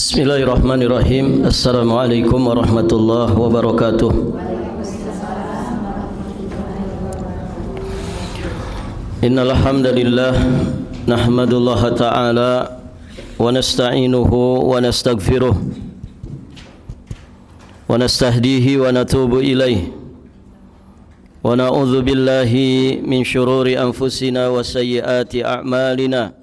Bismillahirrahmanirrahim. Assalamualaikum warahmatullahi wabarakatuh. Innal hamdalillah nahmadullaha ta'ala wa nasta'inuhu wa nastaghfiruh wa nastahdihi wa natubu ilaih wa na'udzu billahi min syururi anfusina wa sayyiati a'malina.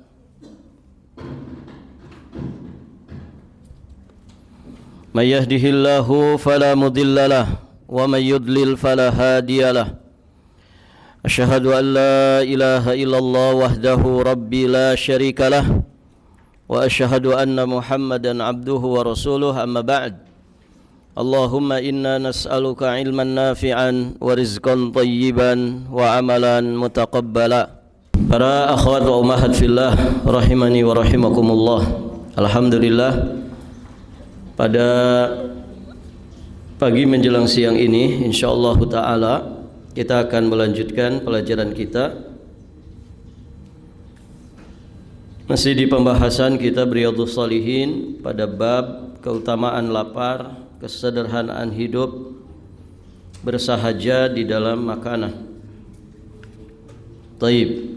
Man yahdihillahu fala mudilla lahu wa man yudlil fala hadiya lahu. Asyhadu an la ilaha illallah wahdahu rabbi la syarika lah wa asyhadu anna Muhammadan abduhu wa rasuluh, amma ba'd. Allahumma inna nas'aluka ilman nafi'an wa rizqan thayyiban wa amalan mutaqabbala. Para akhwat wa ummahat fillah rahimani wa rahimakumullah. Alhamdulillah, pada pagi menjelang siang ini insyaallah ta'ala kita akan melanjutkan pelajaran kita masih di pembahasan kitab Riyadhus Shalihin pada bab keutamaan lapar, kesederhanaan hidup, bersahaja di dalam makanan. Taib.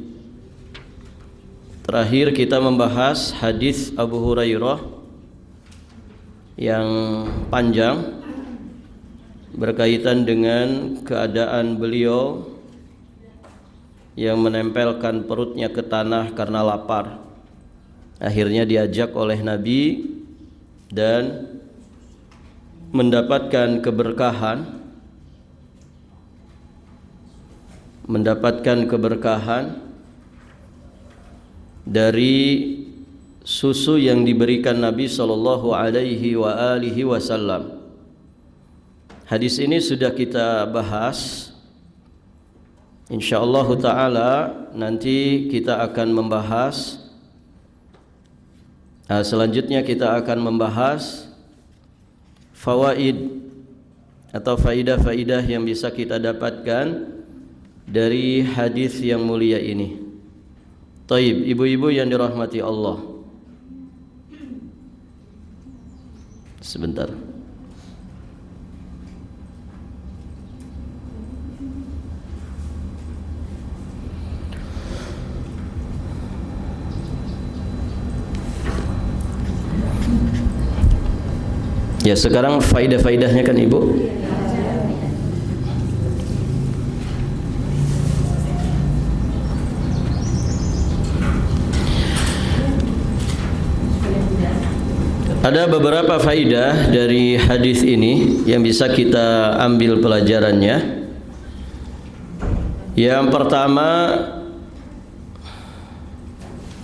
Terakhir kita membahas hadis Abu Hurairah yang panjang berkaitan dengan keadaan beliau yang menempelkan perutnya ke tanah karena lapar. Akhirnya diajak oleh Nabi dan mendapatkan keberkahan dari susu yang diberikan Nabi sallallahu alaihi wa alihi wasallam. Hadis ini sudah kita bahas. Insyaallah taala nanti kita akan membahas selanjutnya kita akan membahas fawaid atau faidah-faidah yang bisa kita dapatkan dari hadis yang mulia ini. Taib, ibu-ibu yang dirahmati Allah. Sebentar. Ya, sekarang faidah-faidahnya kan Ibu? Ada beberapa faidah dari hadis ini yang bisa kita ambil pelajarannya. Yang pertama,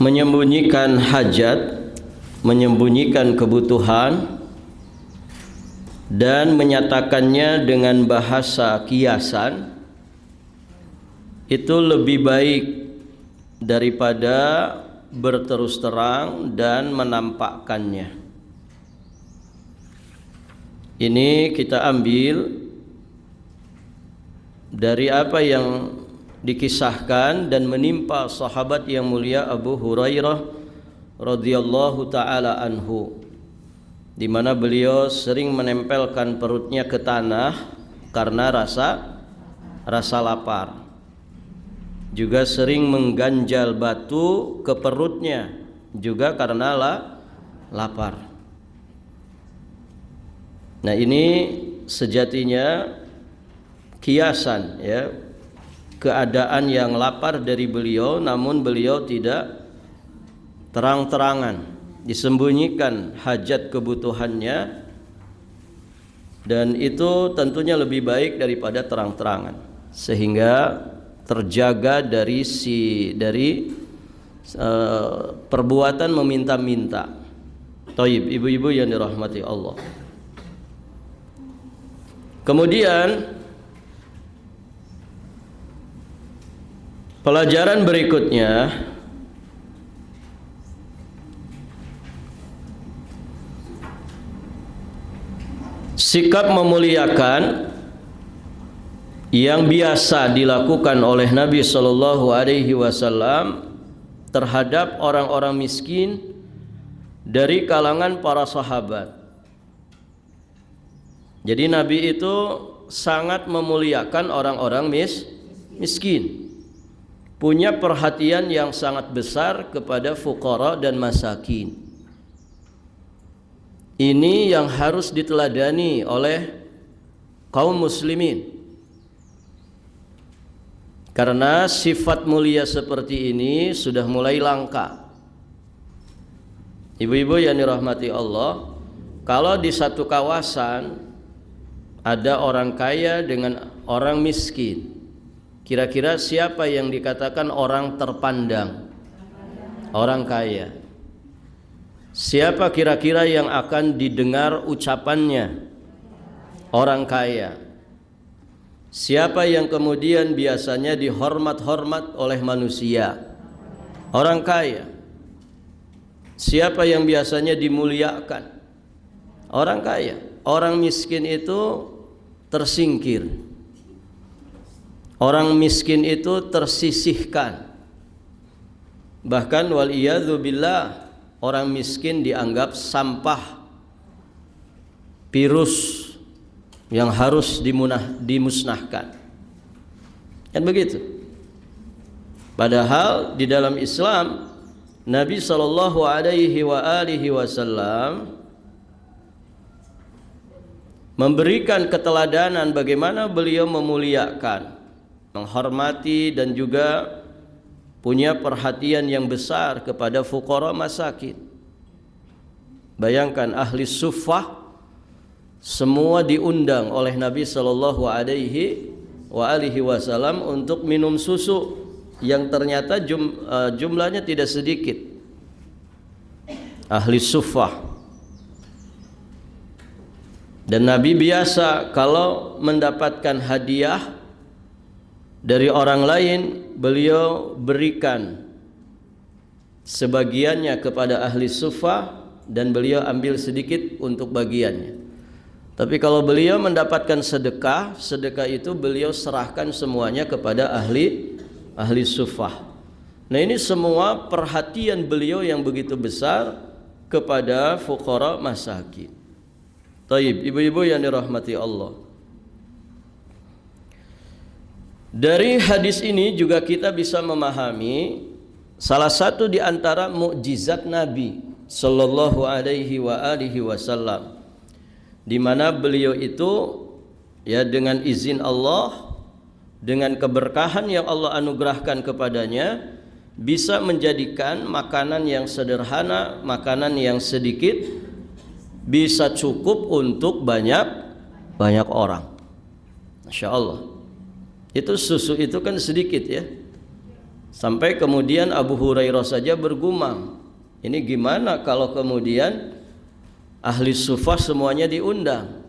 menyembunyikan hajat, menyembunyikan kebutuhan dan menyatakannya dengan bahasa kiasan itu lebih baik daripada berterus terang dan menampakkannya. Ini kita ambil dari apa yang dikisahkan dan menimpa sahabat yang mulia Abu Hurairah radhiyallahu taala anhu, di mana beliau sering menempelkan perutnya ke tanah karena rasa lapar. Juga sering mengganjal batu ke perutnya juga karena lapar. Nah, ini sejatinya kiasan, ya, keadaan yang lapar dari beliau, namun beliau tidak terang-terangan, disembunyikan hajat kebutuhannya, dan itu tentunya lebih baik daripada terang-terangan, sehingga terjaga dari perbuatan meminta-minta. Taib, ibu-ibu yang dirahmati Allah. Kemudian pelajaran berikutnya, sikap memuliakan yang biasa dilakukan oleh Nabi sallallahu alaihi wasallam terhadap orang-orang miskin dari kalangan para sahabat. Jadi Nabi itu sangat memuliakan orang-orang miskin. Punya perhatian yang sangat besar kepada fuqara dan masakin. Ini yang harus diteladani oleh kaum muslimin. Karena sifat mulia seperti ini sudah mulai langka. Ibu-ibu yang dirahmati Allah, kalau di satu kawasan ada orang kaya dengan orang miskin, kira-kira siapa yang dikatakan orang terpandang? Orang kaya. Siapa kira-kira yang akan didengar ucapannya? Orang kaya. Siapa yang kemudian biasanya dihormat-hormat oleh manusia? Orang kaya. Siapa yang biasanya dimuliakan? Orang kaya. Orang miskin itu tersingkir. Orang miskin itu tersisihkan. Bahkan waliyadzubillah, orang miskin dianggap sampah, virus yang harus dimusnahkan. Kan begitu. Padahal di dalam Islam Nabi sallallahu alaihi wasallam memberikan keteladanan bagaimana beliau memuliakan, menghormati dan juga punya perhatian yang besar kepada fuqara masakin. Bayangkan ahli suffah semua diundang oleh Nabi sallallahu alaihi wasallam untuk minum susu yang ternyata jumlahnya tidak sedikit. Ahli suffah. Dan Nabi biasa kalau mendapatkan hadiah dari orang lain, beliau berikan sebagiannya kepada ahli suffah dan beliau ambil sedikit untuk bagiannya. Tapi kalau beliau mendapatkan sedekah, sedekah itu beliau serahkan semuanya kepada ahli suffah. Nah, ini semua perhatian beliau yang begitu besar kepada fuqara masakin. Taib, ibu-ibu yang dirahmati Allah. Dari hadis ini juga kita bisa memahami salah satu di antara mukjizat Nabi sallallahu alaihi wasallam, di mana beliau itu ya dengan izin Allah, dengan keberkahan yang Allah anugerahkan kepadanya, bisa menjadikan makanan yang sederhana, makanan yang sedikit bisa cukup untuk banyak orang. Masya Allah. Itu susu itu kan sedikit ya. Sampai kemudian Abu Hurairah saja bergumam, ini gimana kalau kemudian ahli suffah semuanya diundang.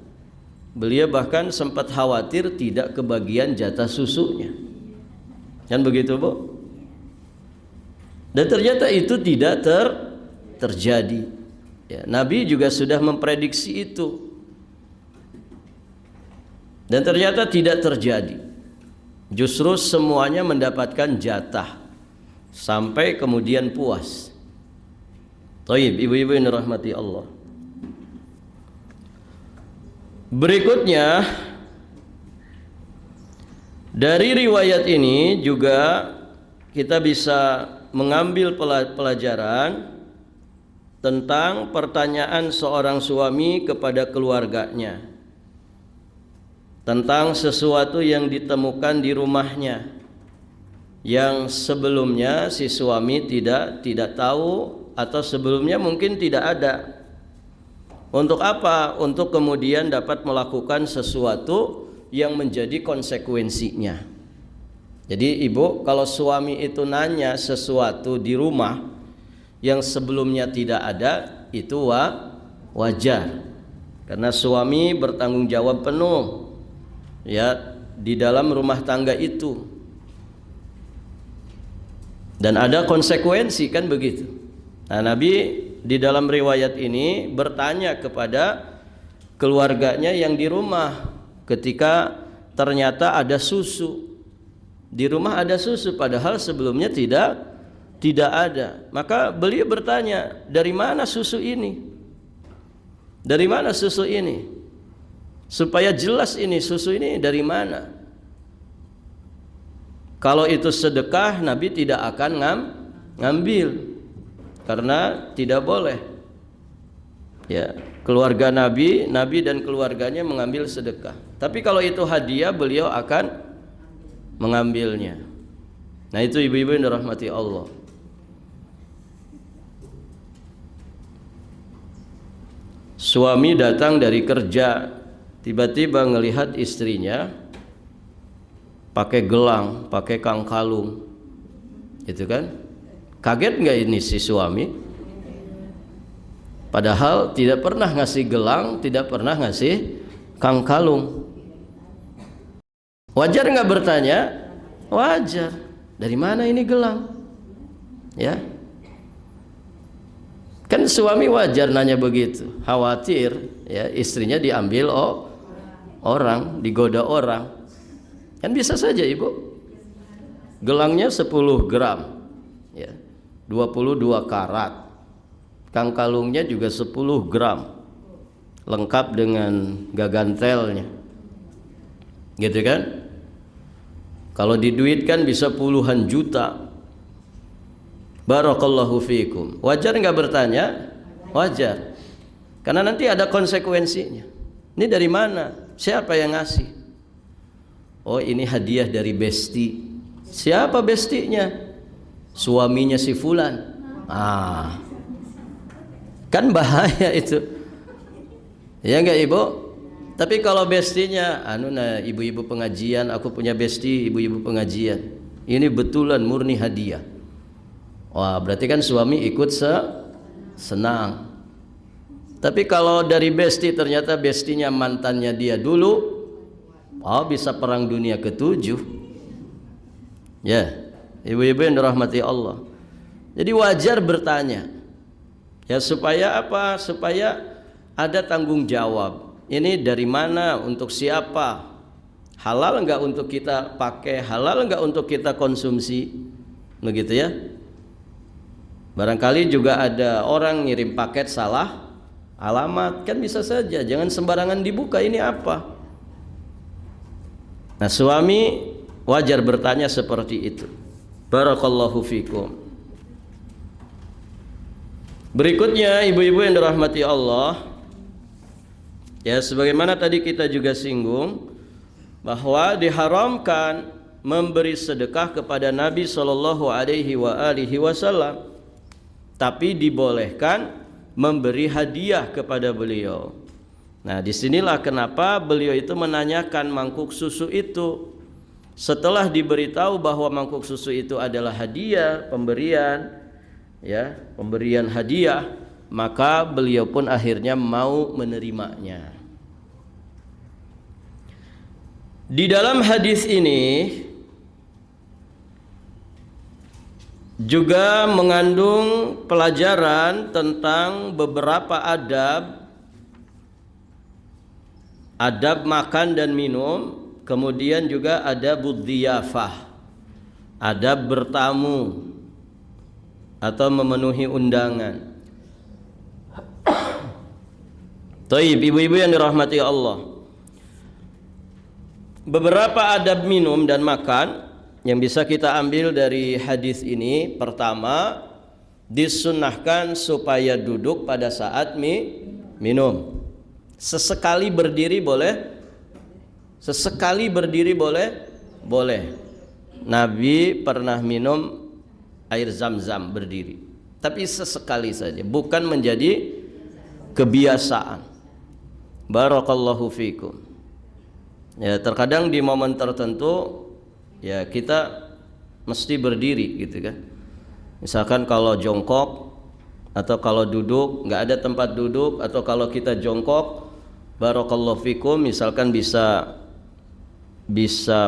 Beliau bahkan sempat khawatir tidak kebagian jatah susunya. Kan begitu, Bu? Dan ternyata itu tidak terjadi. Ya, Nabi juga sudah memprediksi itu. Dan ternyata tidak terjadi. Justru semuanya mendapatkan jatah sampai kemudian puas. Thayyib, ibu-ibu yang dirahmati Allah. Berikutnya, dari riwayat ini juga kita bisa mengambil pelajaran tentang pertanyaan seorang suami kepada keluarganya tentang sesuatu yang ditemukan di rumahnya yang sebelumnya si suami tidak tahu atau sebelumnya mungkin tidak ada. Untuk apa? Untuk kemudian dapat melakukan sesuatu yang menjadi konsekuensinya. Jadi ibu, kalau suami itu nanya sesuatu di rumah yang sebelumnya tidak ada, itu wajar. Karena suami bertanggung jawab penuh ya di dalam rumah tangga itu. Dan ada konsekuensi, kan begitu. Nah, Nabi di dalam riwayat ini bertanya kepada keluarganya yang di rumah ketika ternyata ada susu. Di rumah ada susu padahal sebelumnya tidak Tidak ada. Maka beliau bertanya, dari mana susu ini? Dari mana susu ini? Supaya jelas ini susu ini dari mana. Kalau itu sedekah, Nabi tidak akan ngambil, karena tidak boleh. Ya, keluarga Nabi dan keluarganya mengambil sedekah. Tapi kalau itu hadiah, beliau akan mengambilnya. Nah, itu ibu-ibu yang dirahmati Allah. Suami datang dari kerja, tiba-tiba ngelihat istrinya pakai gelang, pakai kalung, gitu kan? Kaget nggak ini si suami? Padahal tidak pernah ngasih gelang, tidak pernah ngasih kalung. Wajar nggak bertanya? Wajar. Dari mana ini gelang? Ya. Kan suami wajar nanya begitu, khawatir ya istrinya diambil orang, digoda orang. Kan bisa saja ibu. Gelangnya 10 gram, ya, 22 karat. Kalungnya juga 10 gram, lengkap dengan gagantelnya, gitu kan? Kalau diduitkan bisa puluhan juta. Barakallahu fiikum. Wajar nggak bertanya? Wajar. Karena nanti ada konsekuensinya. Ini dari mana? Siapa yang ngasih? Oh, ini hadiah dari besti. Siapa bestinya? Suaminya si fulan. Kan bahaya itu. Ya enggak ibu? Tapi kalau bestinya, ibu-ibu pengajian, aku punya besti ibu-ibu pengajian. Ini betulan murni hadiah. Wah, berarti kan suami ikut senang. Tapi kalau dari besti ternyata bestinya mantannya dia dulu, bisa perang dunia ke-7. Ya, ibu-ibu yang dirahmati Allah. Jadi wajar bertanya. Ya, supaya apa? Supaya ada tanggung jawab. Ini dari mana, untuk siapa? Halal enggak untuk kita pakai? Halal enggak untuk kita konsumsi? Begitu ya. Barangkali juga ada orang ngirim paket salah alamat, kan bisa saja. Jangan sembarangan dibuka, ini apa? Nah, suami wajar bertanya seperti itu. Barakallahu fikum. Berikutnya ibu-ibu yang dirahmati Allah, ya, sebagaimana tadi kita juga singgung bahwa diharamkan memberi sedekah kepada Nabi sallallahu alaihi wasallam. Tapi dibolehkan memberi hadiah kepada beliau. Nah, disinilah kenapa beliau itu menanyakan mangkuk susu itu. Setelah diberitahu bahwa mangkuk susu itu adalah hadiah, pemberian hadiah, maka beliau pun akhirnya mau menerimanya. Di dalam hadis ini juga mengandung pelajaran tentang beberapa adab makan dan minum, kemudian juga adabud dhiyafah, adab bertamu atau memenuhi undangan. Taib, ibu-ibu yang dirahmati Allah, beberapa adab minum dan makan yang bisa kita ambil dari hadis ini. Pertama, disunnahkan supaya duduk pada saat minum. Sesekali berdiri boleh. Sesekali berdiri boleh. Boleh. Nabi pernah minum air zam-zam berdiri. Tapi sesekali saja, bukan menjadi kebiasaan. Barakallahu fikum. Ya, terkadang di momen tertentu ya kita mesti berdiri gitu kan. Misalkan kalau jongkok atau kalau duduk nggak ada tempat duduk, atau kalau kita jongkok, barakallahu fikum, misalkan bisa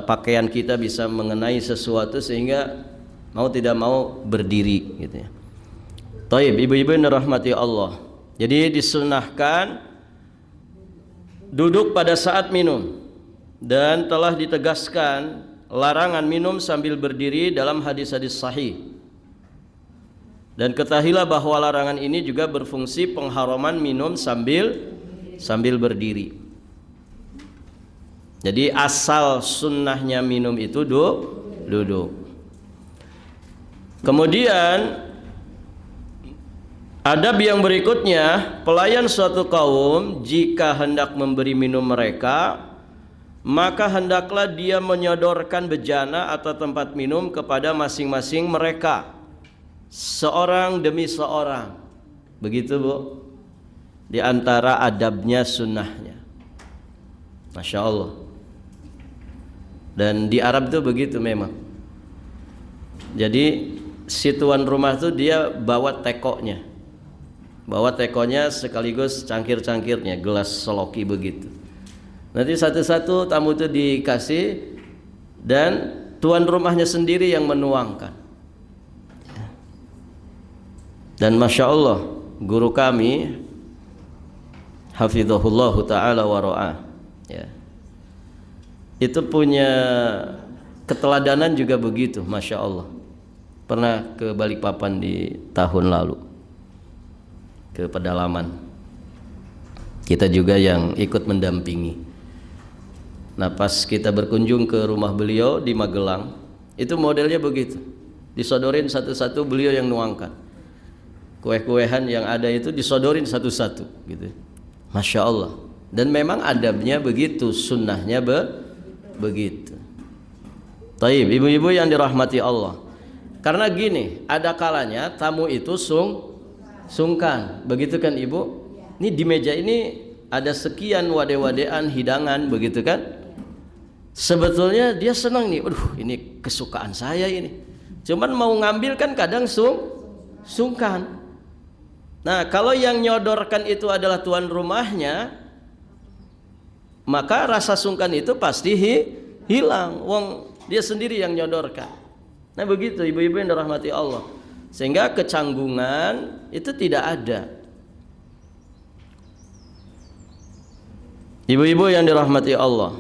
pakaian kita bisa mengenai sesuatu sehingga mau tidak mau berdiri gitu ya. Taib, ibu-ibu yang dirahmati Allah. Jadi disunahkan duduk pada saat minum, dan telah ditegaskan larangan minum sambil berdiri dalam hadis-hadis sahih. Dan ketahuilah bahwa larangan ini juga berfungsi pengharaman minum sambil berdiri. Jadi asal sunnahnya minum itu duduk. Kemudian adab yang berikutnya, pelayan suatu kaum jika hendak memberi minum mereka, maka hendaklah dia menyodorkan bejana atau tempat minum kepada masing-masing mereka, seorang demi seorang. Begitu Bu, di antara adabnya sunnahnya. Masya Allah. Dan di Arab tuh begitu memang. Jadi si tuan rumah tuh dia bawa tekonya sekaligus cangkir-cangkirnya, gelas seloki begitu. Nanti satu-satu tamu itu dikasih dan tuan rumahnya sendiri yang menuangkan. Dan Masya Allah, guru kami hafizahullah ta'ala wa ra'ah, ya, itu punya keteladanan juga begitu. Masya Allah. Pernah ke Balikpapan di tahun lalu, ke pedalaman, kita juga yang ikut mendampingi. Nah pas kita berkunjung ke rumah beliau di Magelang, itu modelnya begitu, disodorin satu-satu, beliau yang nuangkan kue-kuehan yang ada itu, disodorin satu-satu gitu. Masya Allah. Dan memang adabnya begitu, sunnahnya begitu. Taib, ibu-ibu yang dirahmati Allah, karena gini, ada kalanya tamu itu sungkan, begitu kan Ibu? Ini di meja ini ada sekian wade-wadean hidangan, begitu kan? Sebetulnya dia senang nih, aduh ini kesukaan saya ini. Cuman mau ngambil kan kadang sungkan. Nah kalau yang nyodorkan itu adalah tuan rumahnya, maka rasa sungkan itu pasti hilang. Wong dia sendiri yang nyodorkan. Nah begitu ibu-ibu yang dirahmati Allah. Sehingga kecanggungan itu tidak ada. Ibu-ibu yang dirahmati Allah,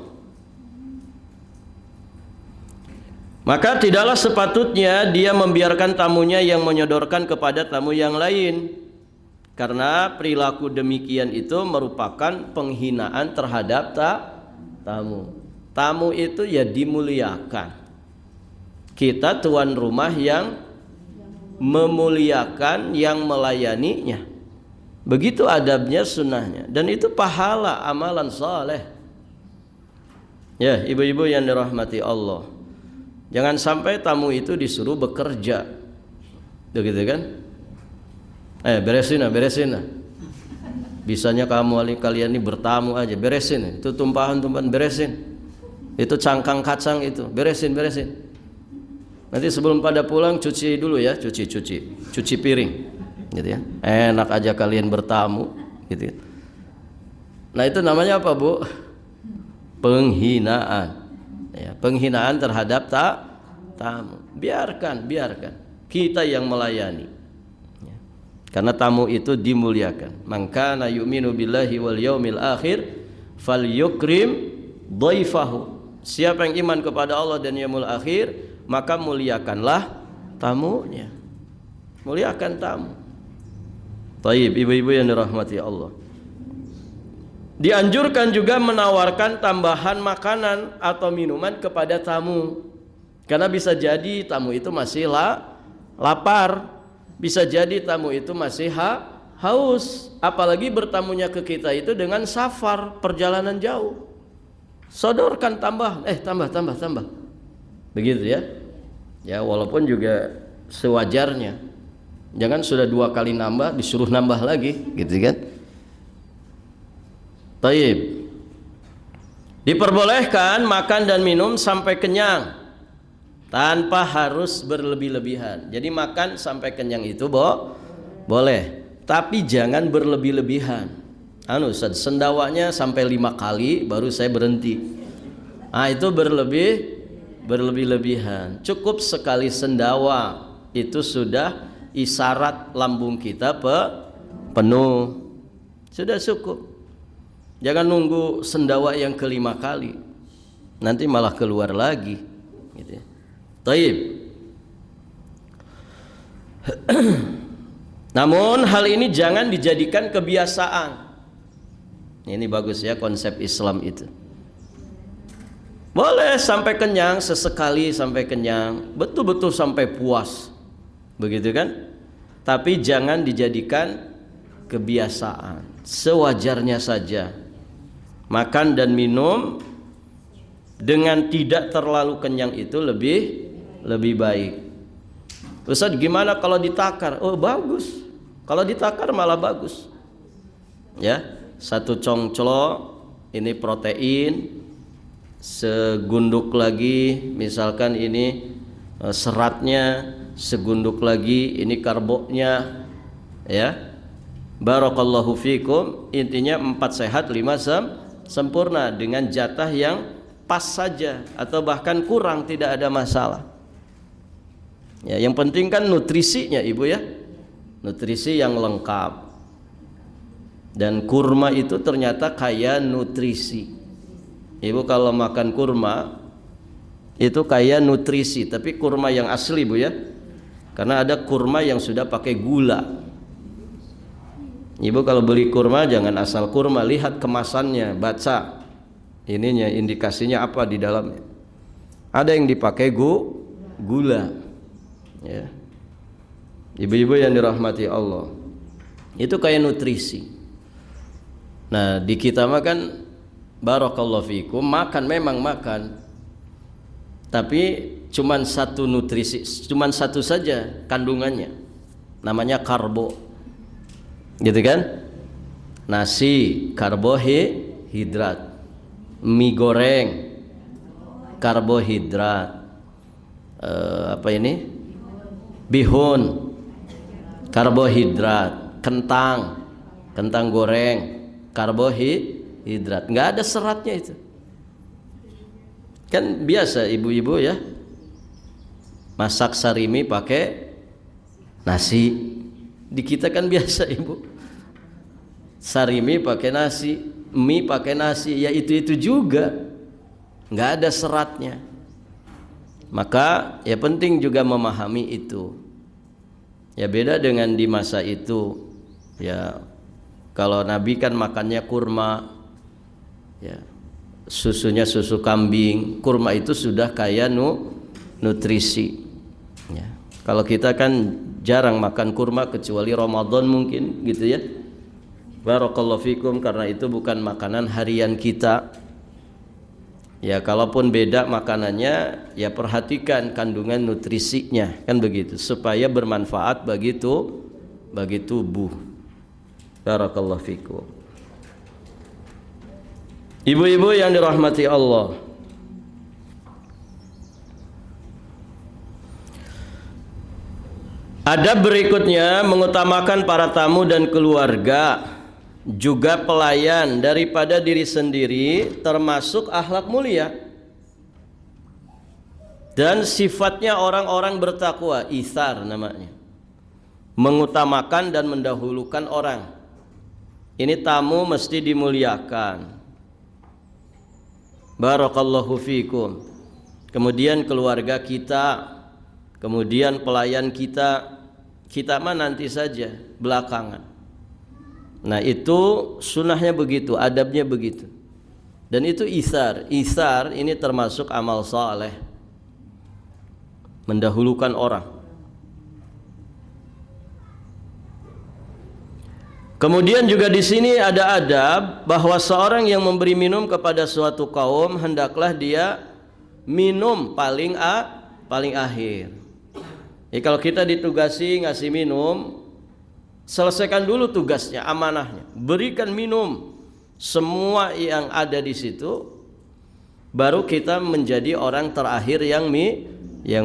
maka tidaklah sepatutnya dia membiarkan tamunya yang menyodorkan kepada tamu yang lain, karena perilaku demikian itu merupakan penghinaan terhadap tamu. Tamu itu ya dimuliakan. Kita tuan rumah yang memuliakan yang melayaninya. Begitu adabnya, sunnahnya, dan itu pahala amalan saleh. Ya, ibu-ibu yang dirahmati Allah, jangan sampai tamu itu disuruh bekerja, begitu kan? Beresin. Bisanya kalian ini bertamu aja, beresin. Itu tumpahan beresin. Itu cangkang kacang itu, beresin. Nanti sebelum pada pulang cuci dulu ya, cuci piring, gitu ya. Enak aja kalian bertamu, gitu. Nah itu namanya apa Bu? Penghinaan, ya, penghinaan terhadap tamu. Biarkan kita yang melayani, ya. Karena tamu itu dimuliakan. Man kana yu'minu billahi wal yaumil akhir falyukrim dhaifahu. Siapa yang iman kepada Allah dan yaumul akhir, maka muliakanlah tamunya. Muliakan tamu. Taib, ibu-ibu yang dirahmati Allah, dianjurkan juga menawarkan tambahan makanan atau minuman kepada tamu, karena bisa jadi tamu itu masih lapar, bisa jadi tamu itu masih haus, apalagi bertamunya ke kita itu dengan safar, perjalanan jauh. Sodorkan tambah, tambah. Begitu ya. Ya walaupun juga sewajarnya. Jangan sudah 2 kali nambah disuruh nambah lagi, gitu kan? Taib. Diperbolehkan makan dan minum sampai kenyang tanpa harus berlebih-lebihan. Jadi makan sampai kenyang itu boleh, tapi jangan berlebih-lebihan. Sendawanya sampai 5 kali baru saya berhenti. Itu berlebih-lebihan. Cukup sekali sendawa itu sudah isyarat lambung kita penuh, sudah cukup. Jangan nunggu sendawa yang ke-5 kali, nanti malah keluar lagi, gitu ya. Taib. Namun hal ini jangan dijadikan kebiasaan. Ini bagus ya konsep Islam itu. Boleh sampai kenyang, sesekali sampai kenyang, betul-betul sampai puas. Begitu kan? Tapi jangan dijadikan kebiasaan. Sewajarnya saja. Makan dan minum dengan tidak terlalu kenyang itu lebih baik. Ustaz, gimana kalau ditakar? Oh, bagus. Kalau ditakar malah bagus. Ya, satu congclo ini protein, segunduk lagi misalkan ini seratnya, segunduk lagi ini karbonya, ya. Barakallahu fikum. Intinya 4 sehat 5 sempurna dengan jatah yang pas saja atau bahkan kurang, tidak ada masalah. Ya, yang penting kan nutrisinya Ibu ya. Nutrisi yang lengkap. Dan kurma itu ternyata kaya nutrisi. Ibu kalau makan kurma itu kaya nutrisi, tapi kurma yang asli Bu ya. Karena ada kurma yang sudah pakai gula. Ibu kalau beli kurma jangan asal kurma, lihat kemasannya, baca ininya, indikasinya apa di dalamnya. Ada yang dipakai gula. Ya. Ibu-ibu yang dirahmati Allah, itu kayak nutrisi. Nah, di kita makan barakallahu fikum, makan memang makan, tapi cuman satu nutrisi, cuman satu saja kandungannya, namanya karbo, gitu kan? Nasi karbohidrat, mie goreng karbohidrat, apa ini? Bihun karbohidrat, kentang goreng karbohidrat, nggak ada seratnya itu. Kan biasa ibu-ibu ya masak sarimi pakai nasi. Di kita kan biasa Ibu, sarimi pakai nasi, mie pakai nasi, ya itu juga, nggak ada seratnya. Maka ya penting juga memahami itu. Ya beda dengan di masa itu. Ya kalau Nabi kan makannya kurma, ya susunya susu kambing, kurma itu sudah kaya nutrisi. Ya. Kalau kita kan jarang makan kurma kecuali Ramadan mungkin gitu ya. Barakallahu fikum, karena itu bukan makanan harian kita. Ya kalaupun beda makanannya, ya perhatikan kandungan nutrisinya, kan begitu, supaya bermanfaat bagi tubuh. Barakallahu fikum. Ibu-ibu yang dirahmati Allah, adab berikutnya mengutamakan para tamu dan keluarga, juga pelayan daripada diri sendiri, termasuk akhlak mulia dan sifatnya orang-orang bertakwa. Itsar namanya, mengutamakan dan mendahulukan orang. Ini tamu mesti dimuliakan. Barakallahu fikum. Kemudian keluarga kita, kemudian pelayan kita mah nanti saja belakangan. Nah itu sunnahnya begitu, adabnya begitu. Dan itu itsar ini termasuk amal saleh, mendahulukan orang. Kemudian juga di sini ada adab bahwa seorang yang memberi minum kepada suatu kaum, hendaklah dia minum paling akhir. Ya, kalau kita ditugasi ngasih minum, selesaikan dulu tugasnya, amanahnya. Berikan minum semua yang ada di situ, baru kita menjadi orang terakhir yang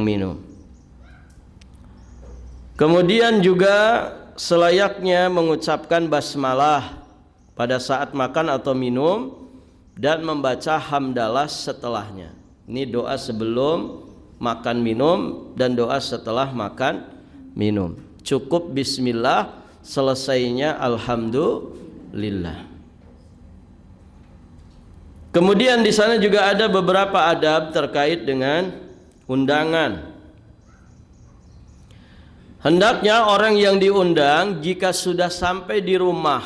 minum. Kemudian juga selayaknya mengucapkan basmalah pada saat makan atau minum dan membaca hamdalah setelahnya. Ini doa sebelum makan minum dan doa setelah makan minum. Cukup bismillah, selesainya alhamdulillah. Kemudian di sana juga ada beberapa adab terkait dengan undangan. Hendaknya orang yang diundang jika sudah sampai di rumah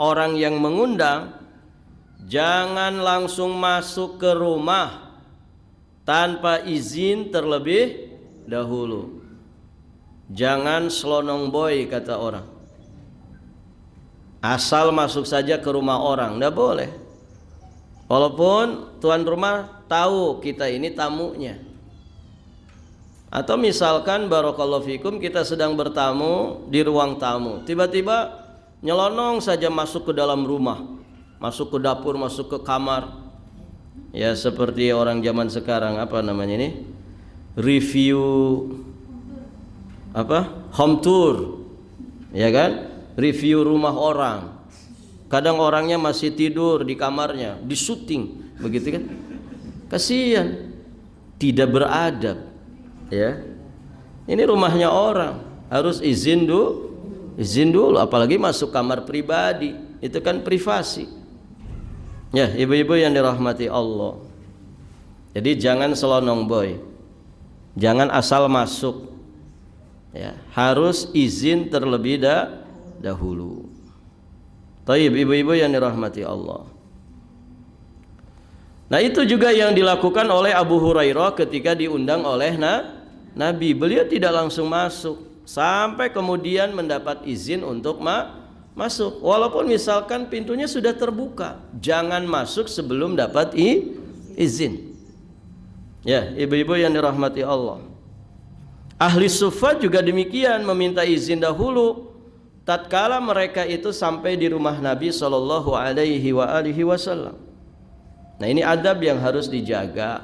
orang yang mengundang, jangan langsung masuk ke rumah tanpa izin terlebih dahulu. Jangan selonong boy kata orang. Asal masuk saja ke rumah orang, tidak boleh. Walaupun tuan rumah tahu kita ini tamunya. Atau misalkan barakallahu fikum kita sedang bertamu di ruang tamu, tiba-tiba nyelonong saja masuk ke dalam rumah, masuk ke dapur, masuk ke kamar. Ya seperti orang zaman sekarang apa namanya ini? Review home tour. Ya kan? Review rumah orang. Kadang orangnya masih tidur di kamarnya, di syuting, begitu kan? Kasihan, tidak beradab. Ya, ini rumahnya orang, harus izin dulu, apalagi masuk kamar pribadi, itu kan privasi. Ya, ibu-ibu yang dirahmati Allah. Jadi jangan selonong boy, jangan asal masuk. Ya, harus izin terlebih dahulu. Taib, ibu-ibu yang dirahmati Allah. Nah itu juga yang dilakukan oleh Abu Hurairah ketika diundang oleh Nabi. Beliau tidak langsung masuk sampai kemudian mendapat izin untuk masuk. Walaupun misalkan pintunya sudah terbuka, jangan masuk sebelum dapat izin. Ya, ibu-ibu yang dirahmati Allah. Ahli sufa juga demikian, meminta izin dahulu tatkala mereka itu sampai di rumah Nabi sallallahu alaihi wasallam. Nah ini adab yang harus dijaga.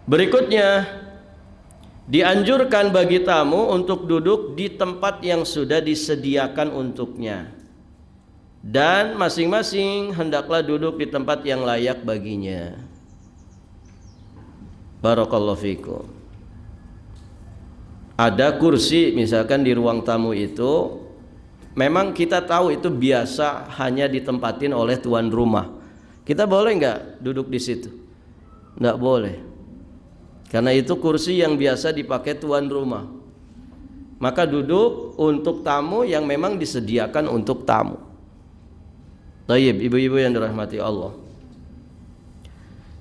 Berikutnya, dianjurkan bagi tamu untuk duduk di tempat yang sudah disediakan untuknya, dan masing-masing hendaklah duduk di tempat yang layak baginya. Barakallahu fikum. Ada kursi misalkan di ruang tamu itu, memang kita tahu itu biasa hanya ditempatin oleh tuan rumah. Kita boleh nggak duduk di situ? Nggak boleh, karena itu kursi yang biasa dipakai tuan rumah. Maka duduk untuk tamu yang memang disediakan untuk tamu. Taib, ibu-ibu yang dirahmati Allah.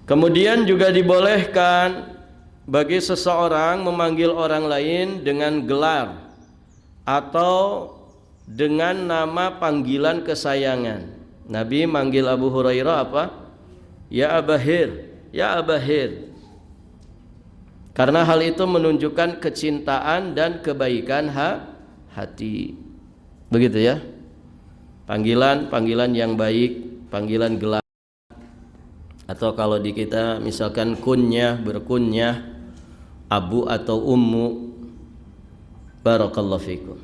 Kemudian juga dibolehkan bagi seseorang memanggil orang lain dengan gelar atau dengan nama panggilan kesayangan. Nabi manggil Abu Hurairah apa? Ya Abahir, ya Abahir. Karena hal itu menunjukkan kecintaan dan kebaikan hati. Begitu ya. Panggilan yang baik, panggilan gelar. Atau kalau di kita misalkan kunyah, berkunyah, abu atau ummu. Barakallahu fikum.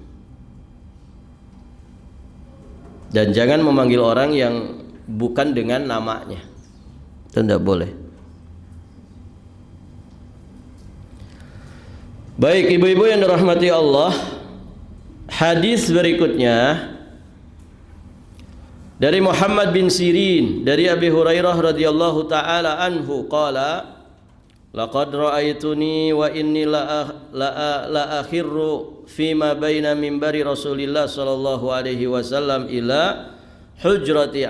Dan jangan memanggil orang yang bukan dengan namanya. Itu tidak boleh. Baik ibu-ibu yang dirahmati Allah, hadis berikutnya dari Muhammad bin Sirin dari Abi Hurairah radhiyallahu taala anhu qala laqad ra'aituni wa inni la akhirru fima baina minbari Rasulillah sallallahu alaihi wasallam ila hujrati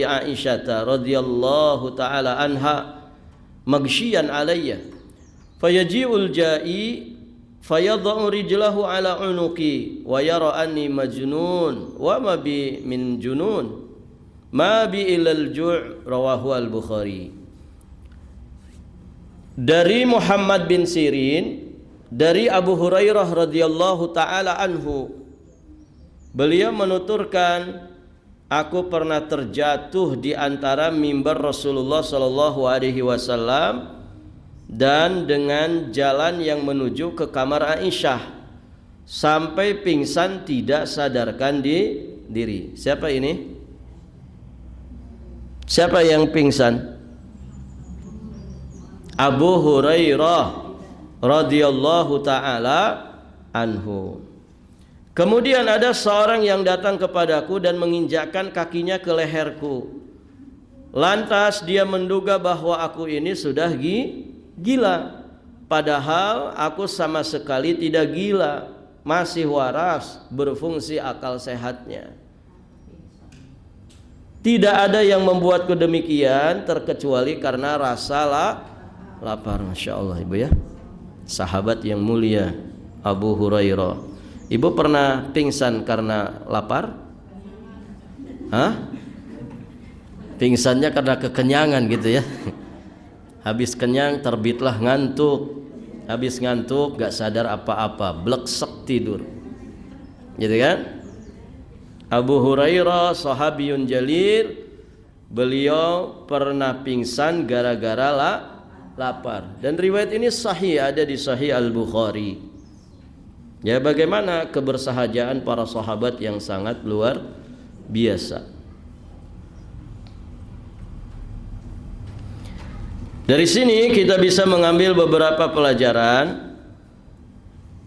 Aisyata radhiyallahu taala anha maghsyian alayya fayaji'ul ja'i fayadha'u rijlahu ala unuqi wa yara anni majnun wa ma bi min junun ma bi ilal ju' rawahu al-Bukhari. Dari Muhammad bin Sirin dari Abu Hurairah radhiyallahu taala anhu, beliau menuturkan, aku pernah terjatuh di antara mimbar Rasulullah sallallahu alaihi wasallam dan dengan jalan yang menuju ke kamar Aisyah sampai pingsan tidak sadarkan diri. Siapa ini? Siapa yang pingsan? Abu Hurairah radhiyallahu taala anhu. Kemudian ada seorang yang datang kepadaku dan menginjakkan kakinya ke leherku. Lantas dia menduga bahwa aku ini sudah gila. padahal aku sama sekali tidak gila, masih waras, berfungsi akal sehatnya. Tidak ada yang membuatku demikian terkecuali karena rasa lapar. Masya Allah ibu ya, sahabat yang mulia Abu Hurairah. Ibu pernah pingsan karena lapar? Hah? Pingsannya karena kekenyangan gitu ya. Habis kenyang terbitlah ngantuk. Habis ngantuk gak sadar apa-apa, bleksek tidur. Gitu kan? Abu Hurairah sahabiyun jalil, beliau pernah pingsan gara-gara lapar. Dan riwayat ini sahih, ada di Sahih Al-Bukhari. Ya, bagaimana kebersahajaan para sahabat yang sangat luar biasa. Dari sini kita bisa mengambil beberapa pelajaran.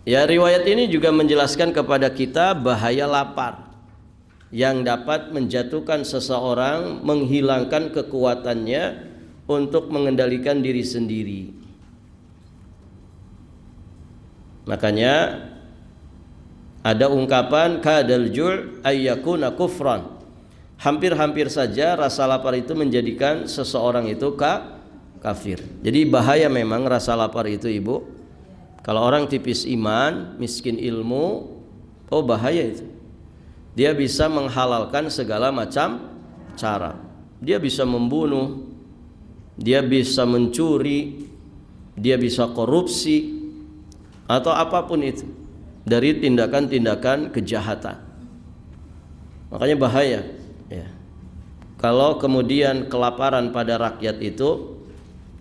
Ya, riwayat ini juga menjelaskan kepada kita bahaya lapar yang dapat menjatuhkan seseorang, menghilangkan kekuatannya untuk mengendalikan diri sendiri. Makanya ada ungkapan kadal jul ayyakuna kufran. Hampir-hampir saja rasa lapar itu menjadikan seseorang itu kafir. Jadi bahaya memang rasa lapar itu ibu. Kalau orang tipis iman, miskin ilmu, oh bahaya itu. Dia bisa menghalalkan segala macam cara. Dia bisa membunuh, dia bisa mencuri, dia bisa korupsi, atau apapun itu dari tindakan-tindakan kejahatan. Makanya bahaya ya. Kalau kemudian kelaparan pada rakyat itu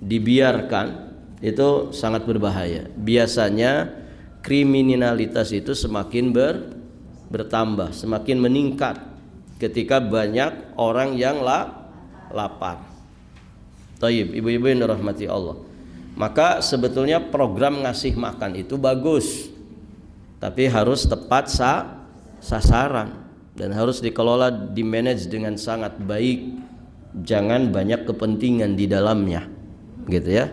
dibiarkan, itu sangat berbahaya. Biasanya kriminalitas itu semakin bertambah, semakin meningkat ketika banyak orang yang lapar. Taib, ibu-ibu yang dirahmati Allah. Maka sebetulnya program ngasih makan itu bagus, tapi harus tepat sasaran dan harus dikelola, dimanage dengan sangat baik. Jangan banyak kepentingan di dalamnya, gitu ya.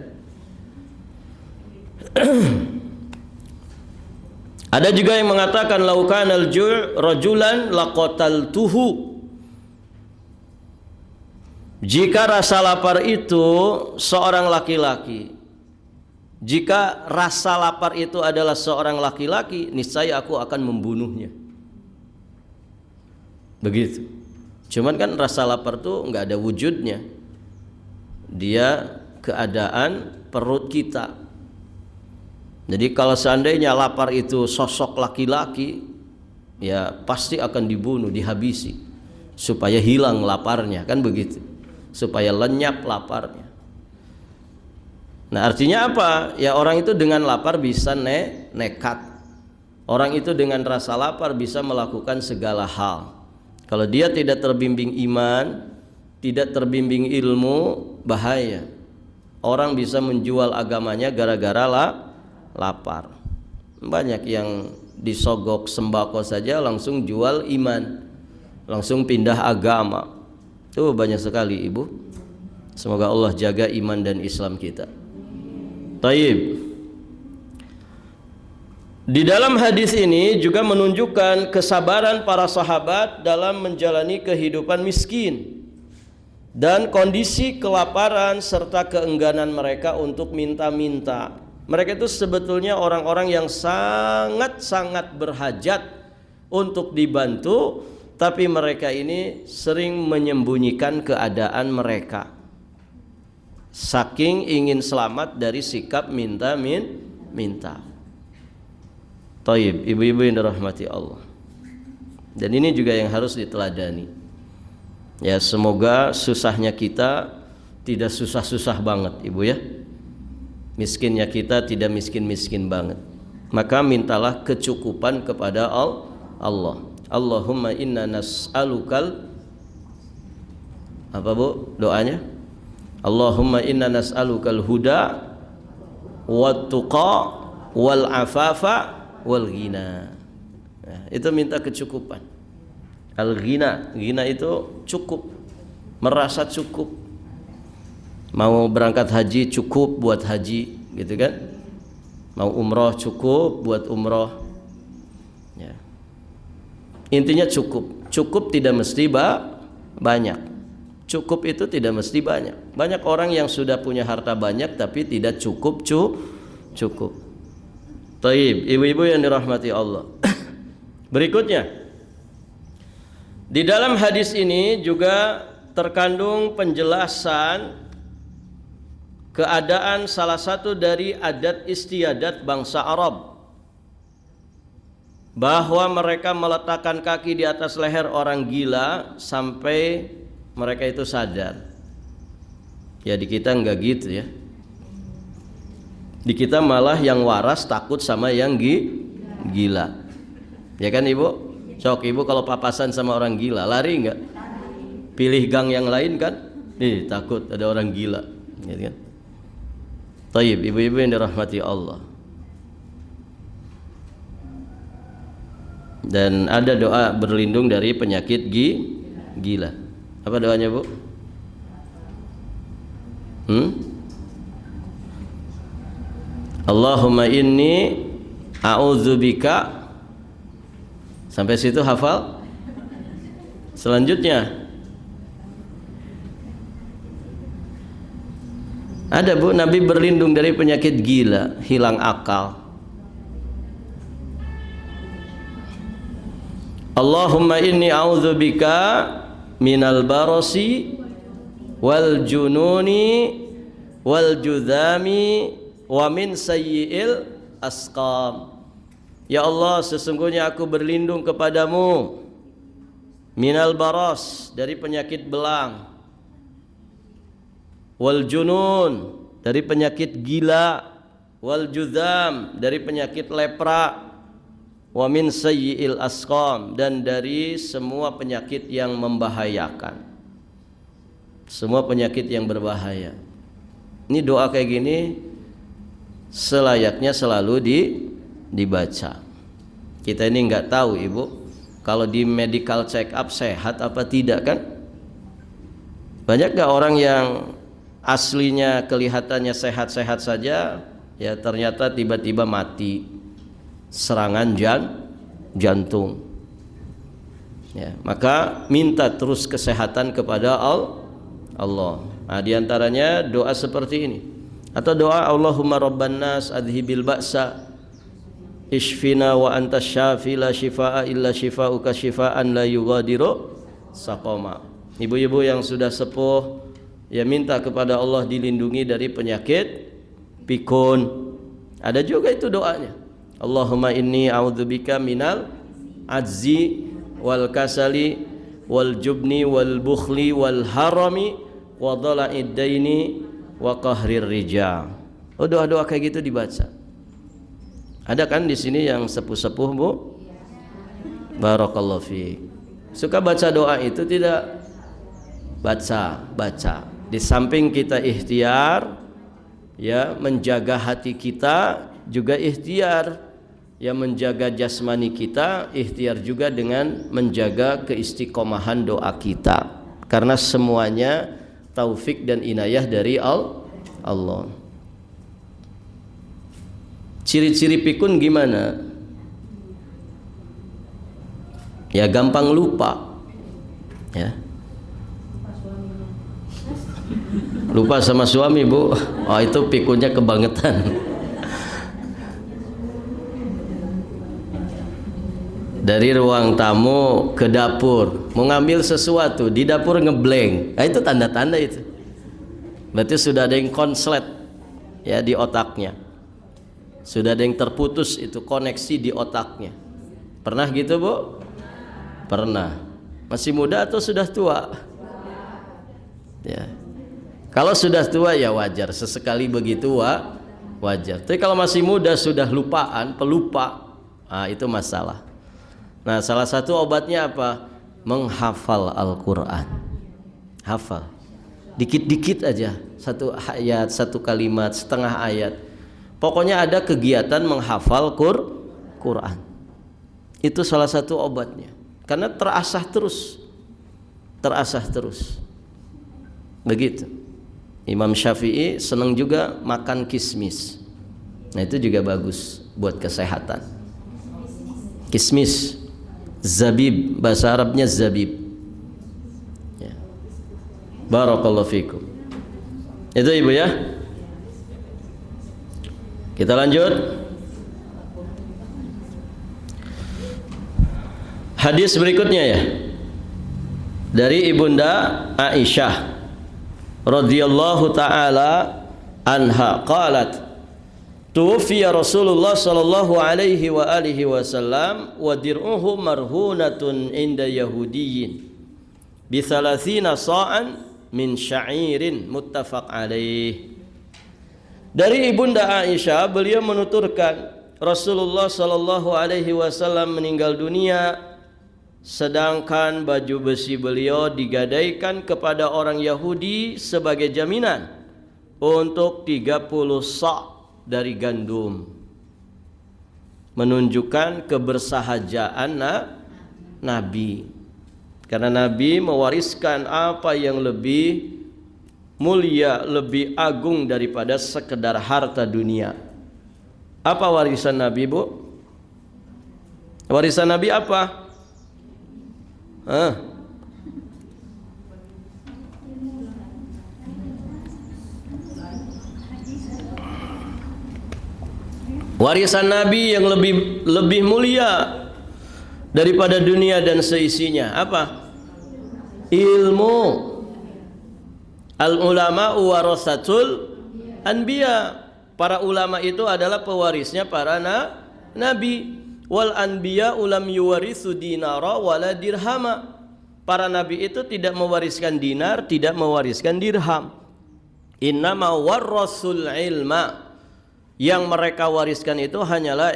Ada juga yang mengatakan laukanal jul rajulan laqataltuhu. Jika rasa lapar itu seorang laki-laki, jika rasa lapar itu adalah seorang laki-laki, niscaya aku akan membunuhnya. Begitu. Cuman kan rasa lapar itu nggak ada wujudnya. Dia keadaan perut kita. Jadi kalau seandainya lapar itu sosok laki-laki, ya pasti akan dibunuh, dihabisi supaya hilang laparnya, kan begitu, supaya lenyap laparnya. Nah artinya apa? Ya orang itu dengan lapar bisa nekat. Orang itu dengan rasa lapar bisa melakukan segala hal. Kalau dia tidak terbimbing iman, tidak terbimbing ilmu, bahaya. Orang bisa menjual agamanya gara-gara lapar. Banyak yang disogok sembako saja langsung jual iman, langsung pindah agama. Itu banyak sekali ibu. Semoga Allah jaga iman dan Islam kita. Taib. Di dalam hadis ini juga menunjukkan kesabaran para sahabat dalam menjalani kehidupan miskin dan kondisi kelaparan serta keengganan mereka untuk minta-minta. Mereka itu sebetulnya orang-orang yang sangat-sangat berhajat untuk dibantu, tapi mereka ini sering menyembunyikan keadaan mereka, saking ingin selamat dari sikap minta. Taib, ibu-ibu yang dirahmati Allah. Dan ini juga yang harus diteladani. Ya, semoga susahnya kita tidak susah-susah banget, ibu ya. Miskinnya kita tidak miskin-miskin banget. Maka mintalah kecukupan kepada Allah. Allahumma inna nas'alukal, apa bu doanya? Allahumma inna nas'alukal huda wat tuqa wal afafa wal ghina. Nah, itu minta kecukupan. Al ghina, ghina itu cukup, merasa cukup. Mau berangkat haji cukup buat haji, gitu kan? Mau umroh cukup buat umroh. Ya. Intinya cukup. Cukup tidak mesti banyak. Cukup itu tidak mesti banyak. Banyak orang yang sudah punya harta banyak tapi tidak cukup cukup. Taib, ibu-ibu yang dirahmati Allah. Berikutnya, di dalam hadis ini juga terkandung penjelasan keadaan salah satu dari adat istiadat bangsa Arab, bahwa mereka meletakkan kaki di atas leher orang gila sampai mereka itu sadar. Ya di kita enggak gitu ya. Di kita malah yang waras takut sama yang gila. Ya kan ibu? Sok ibu kalau papasan sama orang gila lari enggak? Pilih gang yang lain kan? Takut ada orang gila, gitu kan? Taib, ibu-ibu yang dirahmati Allah. Dan ada doa berlindung dari penyakit gila. Apa doanya, Bu? Allahumma inni a'udzubika. Sampai situ hafal? Selanjutnya ada, Bu, Nabi berlindung dari penyakit gila, hilang akal. Allahumma inni a'udzubika minal barasi wal jununi wal judhami wa min sayyi'il asqam. Ya Allah, sesungguhnya aku berlindung kepadamu minal baras, dari penyakit belang, wal junun, dari penyakit gila, wal judham, dari penyakit lepra, wa min sayyi'il asqam, dan dari semua penyakit yang membahayakan, semua penyakit yang berbahaya. Ini doa kayak gini selayaknya selalu dibaca. Kita ini nggak tahu, Ibu, kalau di medical check up sehat apa tidak kan? Banyak gak orang yang aslinya kelihatannya sehat-sehat saja, ya ternyata tiba-tiba mati serangan jantung. Ya, maka minta terus kesehatan kepada Allah. Nah, diantaranya doa seperti ini, atau doa Allahumma rabban nas adhibil ba'sa ishfina wa antas syafi la shifaa illa shifauka shifaan la yughadiru saqama. Ibu-ibu yang sudah sepuh, ya minta kepada Allah dilindungi dari penyakit pikun. Ada juga itu doanya. Allahumma inni a'udzubika minal ajzi wal kasali wal jubni wal bukhli wal harami wa dhala'id daini wa qahrir rijal. Oh, doa-doa kayak gitu dibaca. Ada kan di sini yang sepuh-sepuh, Bu? Barakallahu fiik. Suka baca doa itu tidak? Baca. Di samping kita ikhtiar, ya menjaga hati kita, juga ikhtiar, ya menjaga jasmani kita, ikhtiar juga dengan menjaga keistiqomahan doa kita. Karena semuanya taufik dan inayah dari Allah. Ciri-ciri pikun gimana? Ya gampang lupa. Ya. Lupa sama suami, Bu. Oh, itu pikunnya kebangetan. Dari ruang tamu ke dapur, mau ngambil sesuatu, di dapur ngeblank. Nah, itu tanda-tanda itu. Berarti sudah ada yang konslet ya di otaknya. Sudah ada yang terputus itu koneksi di otaknya. Pernah gitu, Bu? Pernah. Masih muda atau sudah tua? Ya. Kalau sudah tua ya wajar, sesekali begitu wajar. Tapi kalau masih muda sudah lupaan, pelupa, nah itu masalah. Nah, salah satu obatnya apa? Menghafal Al-Quran. Hafal. Dikit-dikit aja, satu ayat, satu kalimat, setengah ayat. Pokoknya ada kegiatan menghafal Quran. Itu salah satu obatnya. Karena terasah terus. Begitu. Imam Syafi'i senang juga makan kismis. Nah itu juga bagus buat kesehatan. Kismis, zabib, bahasa Arabnya zabib. Ya. Barakallahu fikum. Itu Ibu ya. Kita lanjut. Hadis berikutnya ya. Dari Ibunda Aisyah radhiyallahu taala anha qalat tuwfiya Rasulullah sallallahu alaihi wa alihi wasallam wa dir'uhu marhunatun inda yahudiyyin bi 30 sa'an min sya'irin muttafaq alaih. Dari Ibunda Aisyah, beliau menuturkan Rasulullah sallallahu alaihi wasallam meninggal dunia sedangkan baju besi beliau digadaikan kepada orang Yahudi sebagai jaminan untuk 30 sa' dari gandum, menunjukkan kebersahajaan Nabi, karena Nabi mewariskan apa yang lebih mulia, lebih agung daripada sekedar harta dunia. Apa warisan Nabi, Bu? Warisan Nabi apa? Warisan Nabi yang lebih mulia daripada dunia dan seisinya apa? Ilmu. Al ulama warasatul anbiya. Para ulama itu adalah pewarisnya para nabi. Wal anbiya ulam yuwarisu dinara wala dirhama. Para nabi itu tidak mewariskan dinar, tidak mewariskan dirham. Innama warasul ilma. Yang mereka wariskan itu hanyalah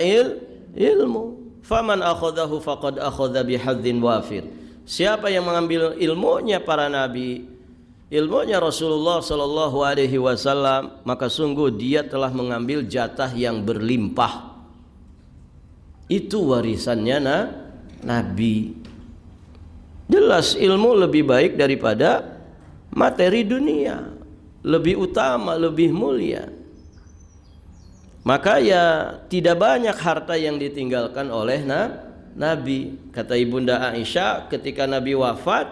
ilmu. Faman akhadahu faqad akhadha bihadzin wafir. Siapa yang mengambil ilmunya para nabi, ilmunya Rasulullah sallallahu alaihi wasallam, maka sungguh dia telah mengambil jatah yang berlimpah. Itu warisannya Nabi. Jelas ilmu lebih baik daripada materi dunia, lebih utama, lebih mulia. Maka ya tidak banyak harta yang ditinggalkan oleh Nabi. Kata Ibunda Aisyah, ketika Nabi wafat,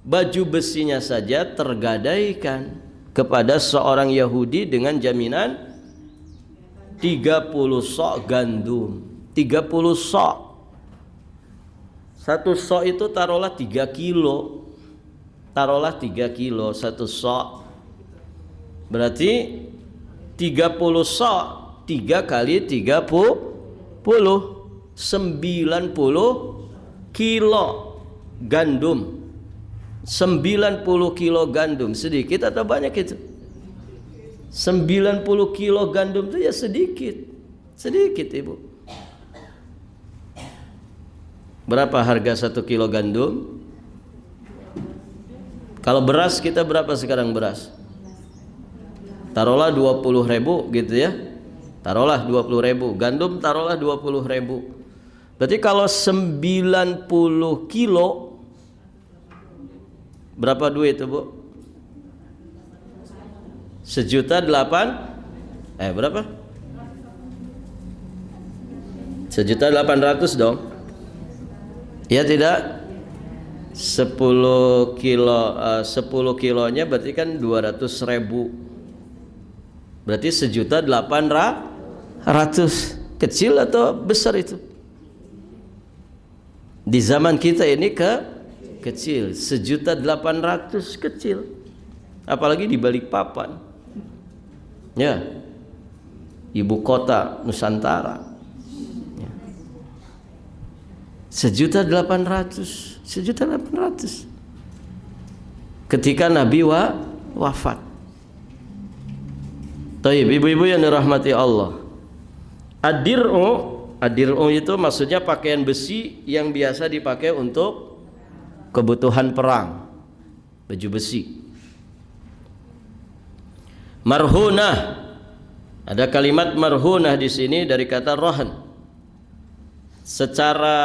baju besinya saja tergadaikan kepada seorang Yahudi dengan jaminan 30 sok gandum. 30 sok. Satu sok itu taruhlah 3 kilo. Taruhlah 3 kilo satu sok. Berarti 30 sok 3 kali 30 90 kilo gandum. 90 kilo gandum. Sedikit atau banyak itu? 90 kilo gandum itu ya sedikit. Sedikit Ibu. Berapa harga 1 kilo gandum? Kalau beras kita berapa sekarang beras? Taruhlah 20.000 gitu ya. Taruhlah 20.000. Gandum taruhlah 20.000. Berarti kalau 90 kilo berapa duit itu, Bu? 1.800.000 berapa? 1.800.000 dong. Ya tidak? 10 kilonya berarti kan 200.000. Berarti 1.800.000. Kecil atau besar itu? Di zaman kita ini kecil. 1.800.000 kecil. Apalagi di Balikpapan. Ya. Ibu kota Nusantara. 1.800.000. Ketika Nabi wafat. Taib, ibu-ibu yang dirahmati Allah. Ad-dir'u itu maksudnya pakaian besi yang biasa dipakai untuk kebutuhan perang. Baju besi. Marhunah. Ada kalimat marhunah di sini dari kata rohan. Secara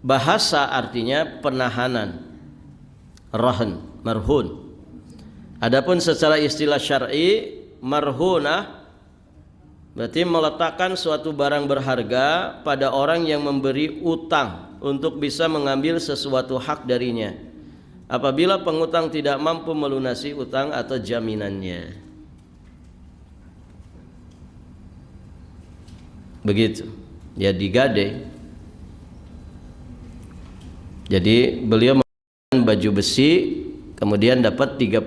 bahasa artinya penahanan. Rahan, marhun. Adapun secara istilah syar'i, marhunah Berarti meletakkan suatu barang berharga pada orang yang memberi utang untuk bisa mengambil sesuatu hak darinya apabila pengutang tidak mampu melunasi utang atau jaminannya. Begitu. Ya digadai. Jadi beliau menggunakan baju besi, kemudian dapat 30,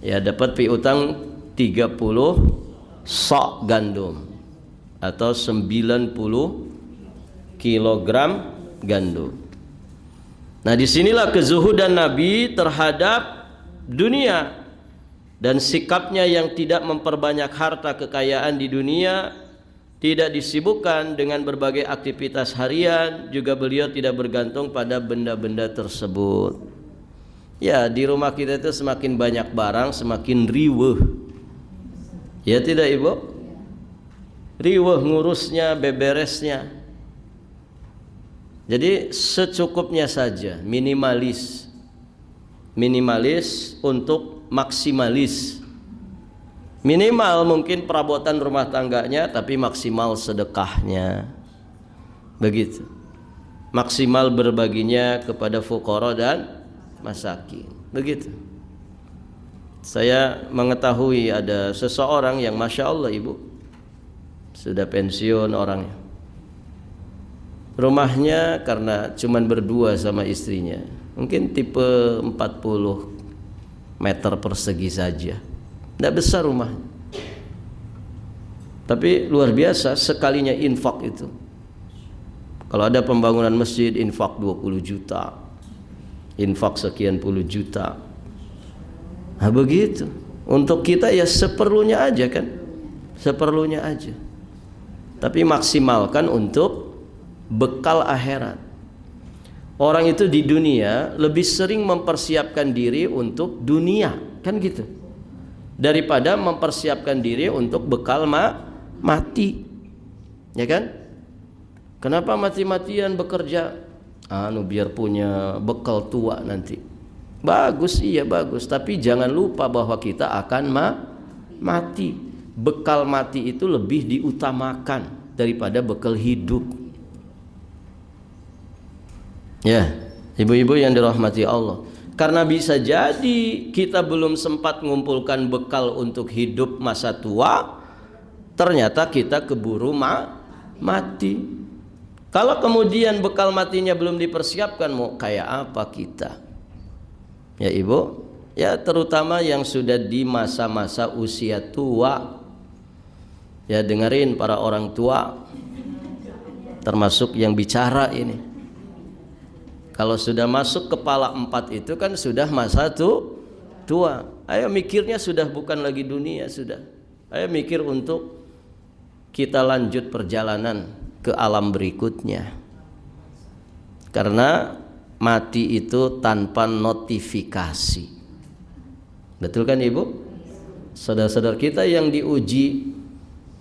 ya dapat piutang 30 sok gandum atau 90 kilogram gandum. Nah, disinilah kezuhudan Nabi terhadap dunia dan sikapnya yang tidak memperbanyak harta kekayaan di dunia, tidak disibukkan dengan berbagai aktivitas harian, juga beliau tidak bergantung pada benda-benda tersebut. Ya, di rumah kita itu semakin banyak barang, semakin riweuh. Ya tidak Ibu? Riweuh ngurusnya, beberesnya. Jadi secukupnya saja, minimalis. Minimalis untuk maksimalis. Minimal mungkin perabotan rumah tangganya, tapi maksimal sedekahnya. Begitu. Maksimal berbaginya kepada fuqara dan masakin. Begitu. Saya mengetahui ada seseorang yang Masya Allah Ibu, sudah pensiun orangnya. Rumahnya karena cuman berdua sama istrinya, mungkin tipe 40 meter persegi saja, tidak besar rumahnya. Tapi luar biasa sekalinya infak itu. Kalau ada pembangunan masjid, infak 20 juta, infak sekian puluh juta. Nah begitu. Untuk kita ya seperlunya aja kan, seperlunya aja. Tapi maksimalkan untuk bekal akhirat. Orang itu di dunia lebih sering mempersiapkan diri untuk dunia, kan gitu, daripada mempersiapkan diri untuk bekal mati. Ya kan? Kenapa mati-matian bekerja? Biar punya bekal tua nanti. Bagus, iya bagus, tapi jangan lupa bahwa kita akan mati. Bekal mati itu lebih diutamakan daripada bekal hidup. Ya, ibu-ibu yang dirahmati Allah. Karena bisa jadi kita belum sempat mengumpulkan bekal untuk hidup masa tua, ternyata kita keburu mati. Kalau kemudian bekal matinya belum dipersiapkan, mau kayak apa kita? Ya Ibu, ya terutama yang sudah di masa-masa usia tua. Ya dengerin para orang tua, termasuk yang bicara ini. Kalau sudah masuk kepala 4 itu kan sudah masa tua. Ayo mikirnya sudah bukan lagi dunia, sudah. Ayo mikir untuk kita lanjut perjalanan ke alam berikutnya. Karena mati itu tanpa notifikasi. Betul kan Ibu? Saudara-saudara kita yang diuji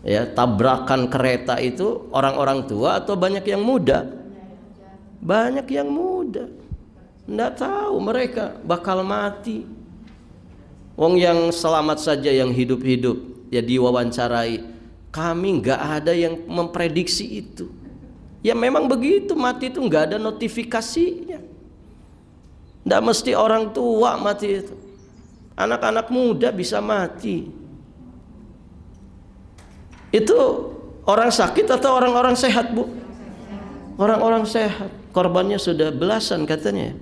ya tabrakan kereta itu orang-orang tua atau banyak yang muda? Banyak yang muda. Nggak tahu mereka bakal mati. Wong yang selamat saja yang hidup-hidup ya diwawancarai, kami nggak ada yang memprediksi itu. Ya memang begitu, mati itu nggak ada notifikasinya. Nggak mesti orang tua mati itu, anak-anak muda bisa mati. Itu orang sakit atau orang-orang sehat Bu? Orang-orang sehat, korbannya sudah belasan katanya.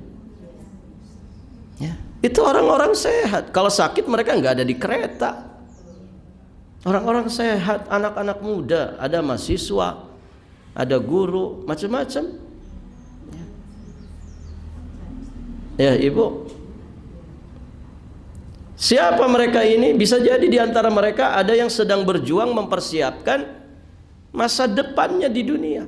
Ya, itu orang-orang sehat. Kalau sakit mereka nggak ada di kereta. Orang-orang sehat, anak-anak muda, ada mahasiswa, ada guru, macam-macam. Ya Ibu, siapa mereka ini? Bisa jadi di antara mereka ada yang sedang berjuang mempersiapkan masa depannya di dunia.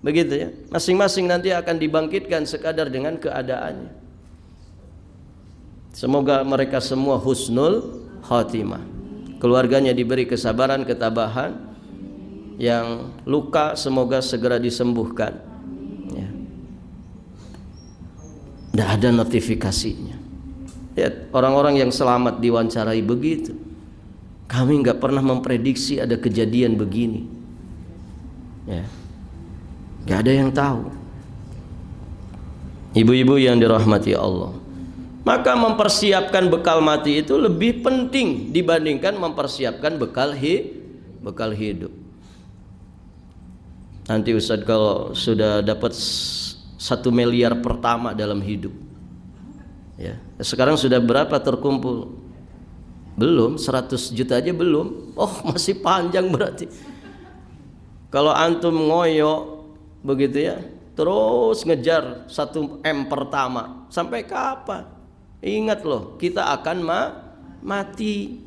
Begitu ya. Masing-masing nanti akan dibangkitkan sekadar dengan keadaannya. Semoga mereka semua husnul khatimah. Keluarganya diberi kesabaran, ketabahan. Yang luka semoga segera disembuhkan. Ya. Tidak ada notifikasinya. Ya, orang-orang yang selamat diwawancarai begitu. Kami nggak pernah memprediksi ada kejadian begini. Ya, nggak ada yang tahu. Ibu-ibu yang dirahmati Allah, maka mempersiapkan bekal mati itu lebih penting dibandingkan mempersiapkan bekal hidup. Nanti Ustadz kalau sudah dapat 1 miliar pertama dalam hidup, ya, sekarang sudah berapa terkumpul? Belum, 100 juta aja belum. Oh, masih panjang berarti. Kalau antum ngoyo begitu ya, terus ngejar 1 M pertama, sampai kapan? Ingat loh, kita akan mati.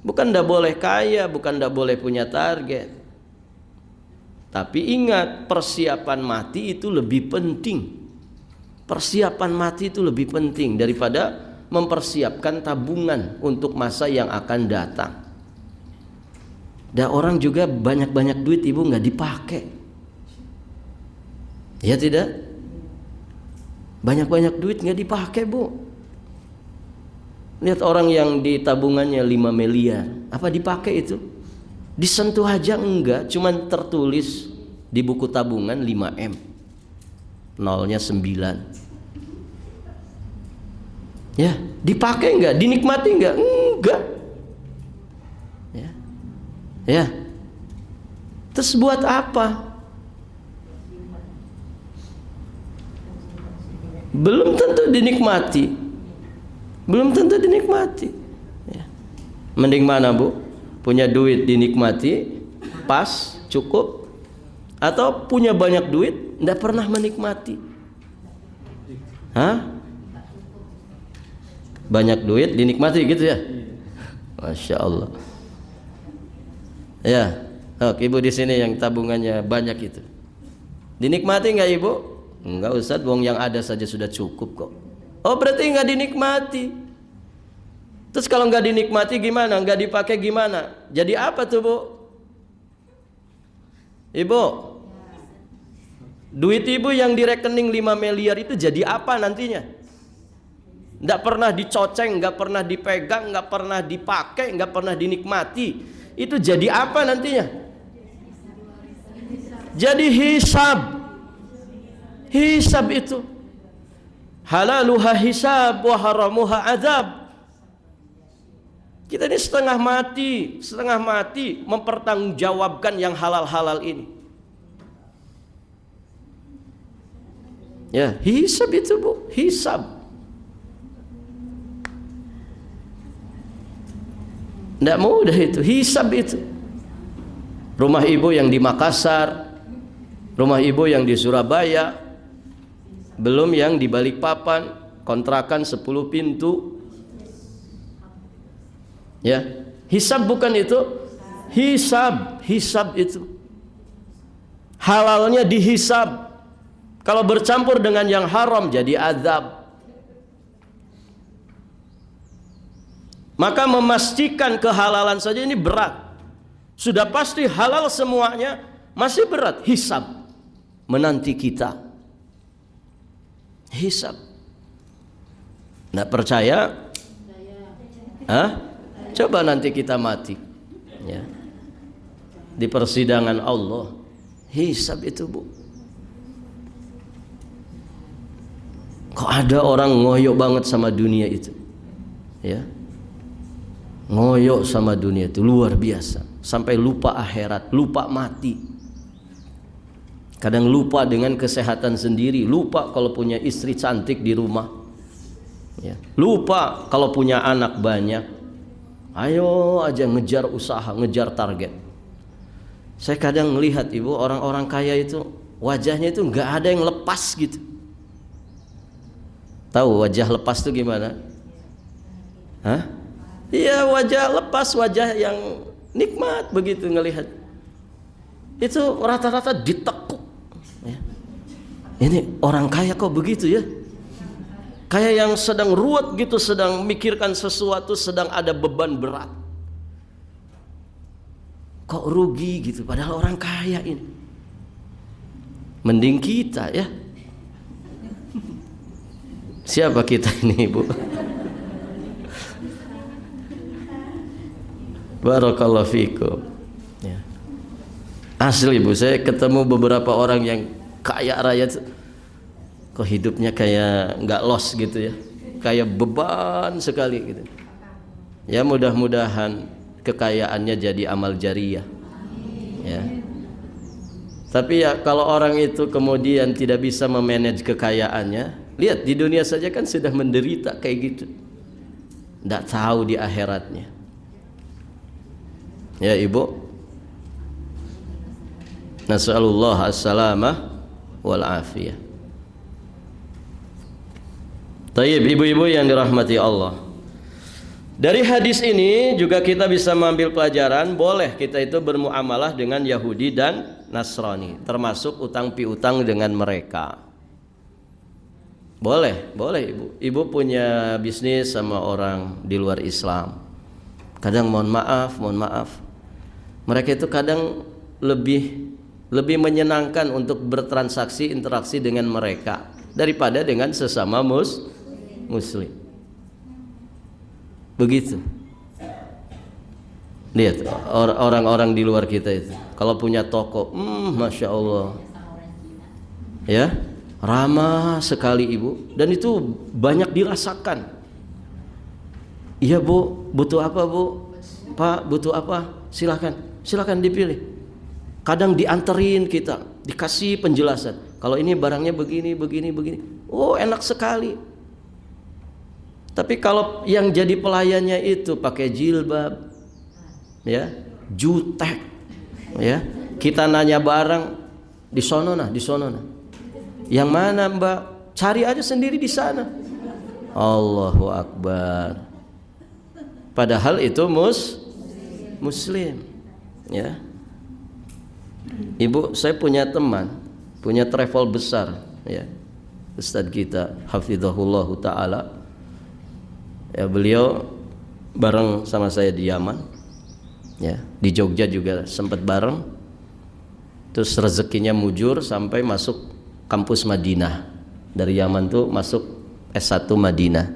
Bukan ndak boleh kaya, bukan ndak boleh punya target. Tapi ingat, persiapan mati itu lebih penting. Persiapan mati itu lebih penting daripada mempersiapkan tabungan untuk masa yang akan datang. Dan orang juga banyak-banyak duit ibu nggak dipakai. Ya tidak? Banyak-banyak duit nggak dipakai, Bu. Lihat orang yang di tabungannya 5 miliar, apa dipakai itu? Disentuh aja enggak, cuman tertulis di buku tabungan 5M, nolnya 9. Ya, dipakai enggak? Dinikmati enggak? Enggak. Ya. Ya. Terus buat apa? Belum tentu dinikmati. Belum tentu dinikmati. Ya. Mending mana, Bu? Punya duit dinikmati, pas, cukup, atau punya banyak duit, tidak pernah menikmati? Hah? Banyak duit dinikmati gitu ya? Masya Allah. Ya, ibu di sini yang tabungannya banyak itu, dinikmati nggak ibu? Enggak, Ustadz, wong yang ada saja sudah cukup kok. Oh, berarti nggak dinikmati. Terus kalau nggak dinikmati gimana? Nggak dipakai gimana? Jadi apa tuh, Bu? Ibu, duit ibu yang di rekening 5 miliar itu jadi apa nantinya? Nggak pernah dicoceng, nggak pernah dipegang, nggak pernah dipakai, nggak pernah dinikmati. Itu jadi apa nantinya? Jadi hisab. Hisab itu halaluha hisab wa haramuha azab. Kita ini setengah mati mempertanggungjawabkan yang halal-halal ini. Ya, hisab itu, Bu, hisab. Tidak mudah itu, hisab itu. Rumah ibu yang di Makassar, rumah ibu yang di Surabaya, belum yang di Balikpapan, kontrakan 10 pintu. Ya, hisab bukan itu? Hisab itu. Halalnya dihisab. Kalau bercampur dengan yang haram jadi azab. Maka memastikan kehalalan saja ini berat. Sudah pasti halal semuanya, masih berat. Hisab menanti kita. Hisab. Nggak percaya? Hah? Coba nanti kita mati, ya, di persidangan Allah, hisab itu, Bu. Kok ada orang ngoyo banget sama dunia itu, ya, ngoyo sama dunia itu luar biasa, sampai lupa akhirat, lupa mati. Kadang lupa dengan kesehatan sendiri, lupa kalau punya istri cantik di rumah, ya, lupa kalau punya anak banyak. Ayo aja ngejar usaha, ngejar target. Saya kadang melihat ibu, orang-orang kaya itu wajahnya itu nggak ada yang lepas gitu. Tahu wajah lepas itu gimana? Hah? Iya, wajah lepas, wajah yang nikmat begitu ngelihat. Itu rata-rata ditekuk. Ya. Ini orang kaya kok begitu ya? Kayak yang sedang ruwet gitu, sedang mikirkan sesuatu, sedang ada beban berat. Kok rugi gitu, padahal orang kaya ini. Mending kita ya. Siapa kita ini, Bu? Barakallahu fikum. Ya. Asli Bu, saya ketemu beberapa orang yang kaya raya, kok hidupnya kayak nggak los gitu ya, kayak beban sekali gitu. Ya mudah-mudahan kekayaannya jadi amal jariyah. Ya. Tapi ya kalau orang itu kemudian tidak bisa memanage kekayaannya, lihat di dunia saja kan sudah menderita kayak gitu, tidak tahu di akhiratnya. Ya Ibu, nasallallahu as-salamah wal afiyah. Tayyib, ibu-ibu yang dirahmati Allah, dari hadis ini juga kita bisa mengambil pelajaran boleh kita itu bermuamalah dengan Yahudi dan Nasrani, termasuk utang piutang dengan mereka. Boleh Ibu. Ibu punya bisnis sama orang di luar Islam. Kadang mohon maaf, mereka itu kadang lebih menyenangkan untuk bertransaksi interaksi dengan mereka daripada dengan sesama muslim. Begitu. Lihat orang-orang di luar kita itu kalau punya toko, masya Allah, ya ramah sekali Ibu, dan itu banyak dirasakan. Iya Bu, butuh apa Bu? Pak, butuh apa? Silakan dipilih. Kadang dianterin kita, dikasih penjelasan. Kalau ini barangnya begini. Oh, enak sekali. Tapi kalau yang jadi pelayannya itu pakai jilbab, ya, jutek, ya, kita nanya barang di sono nah. Yang mana Mbak? Cari aja sendiri di sana. Allahu Akbar. Padahal itu muslim, ya. Ibu, saya punya teman, punya travel besar, ya. Ustadz kita, hafizahullah ta'ala. Ya, beliau bareng sama saya di Yaman, ya, di Jogja juga sempat bareng. Terus rezekinya mujur sampai masuk kampus Madinah. Dari Yaman tuh masuk S1 Madinah.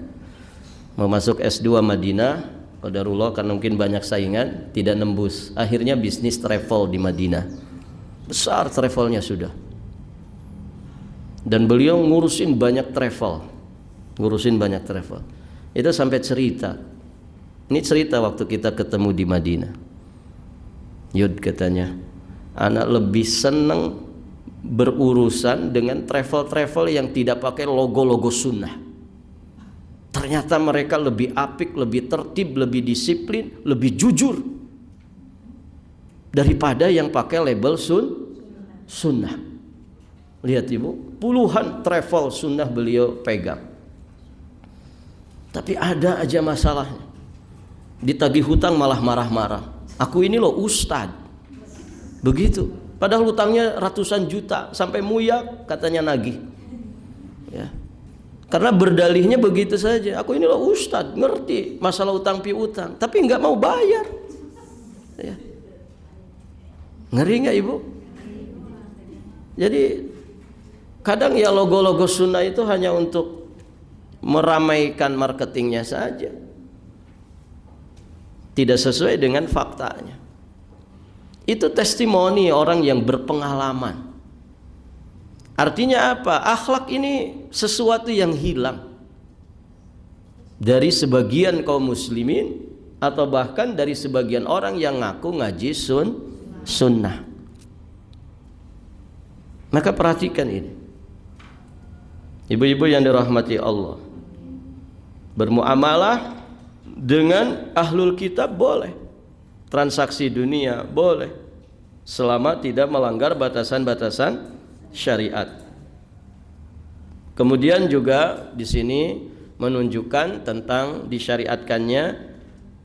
Mau masuk S2 Madinah, qadarullah karena mungkin banyak saingan tidak nembus. Akhirnya bisnis travel di Madinah. Besar travelnya sudah. Dan beliau ngurusin banyak travel. Itu sampai cerita. Ini cerita waktu kita ketemu di Madinah. Yud katanya, anak lebih seneng berurusan dengan travel yang tidak pakai logo-logo sunnah. Ternyata mereka lebih apik, lebih tertib, lebih disiplin, lebih jujur daripada yang pakai label sunnah. Lihat Ibu, puluhan travel sunnah beliau pegang. Tapi ada aja masalahnya. Ditagih hutang malah marah-marah. Aku ini loh ustad. Begitu. Padahal hutangnya ratusan juta, sampai muyak katanya nagih. Ya. Karena berdalihnya begitu saja. Aku ini loh ustad, ngerti masalah utang piutang, tapi nggak mau bayar. Ya. Ngeri nggak Ibu? Jadi kadang ya logo-logo sunnah itu hanya untuk meramaikan marketingnya saja, tidak sesuai dengan faktanya. Itu testimoni orang yang berpengalaman. Artinya apa? Akhlak ini sesuatu yang hilang dari sebagian kaum muslimin, atau bahkan dari sebagian orang yang ngaku ngaji sunnah. Maka perhatikan ini, ibu-ibu yang dirahmati Allah, bermuamalah dengan ahlul kitab boleh, transaksi dunia boleh, selama tidak melanggar batasan-batasan syariat. Kemudian juga di sini menunjukkan tentang disyariatkannya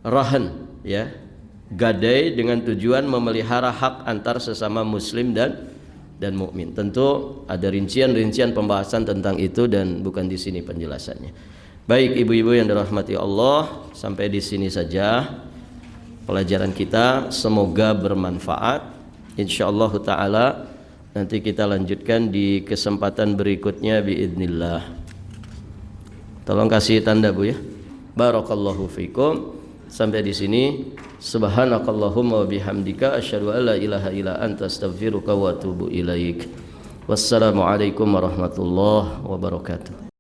rahan, ya, gadai dengan tujuan memelihara hak antar sesama muslim dan mukmin. Tentu ada rincian pembahasan tentang itu dan bukan di sini penjelasannya. Baik ibu-ibu yang dirahmati Allah, sampai di sini saja pelajaran kita, semoga bermanfaat. Insyaallah taala nanti kita lanjutkan di kesempatan berikutnya biidznillah. Tolong kasih tanda Bu ya. Barakallahu fikum. Sampai di sini Subhanakallahumma wa bihamdika asyhadu an la ilaha illa anta astaghfiruka wa atubu ilaik. Wassalamualaikum warahmatullahi wabarakatuh.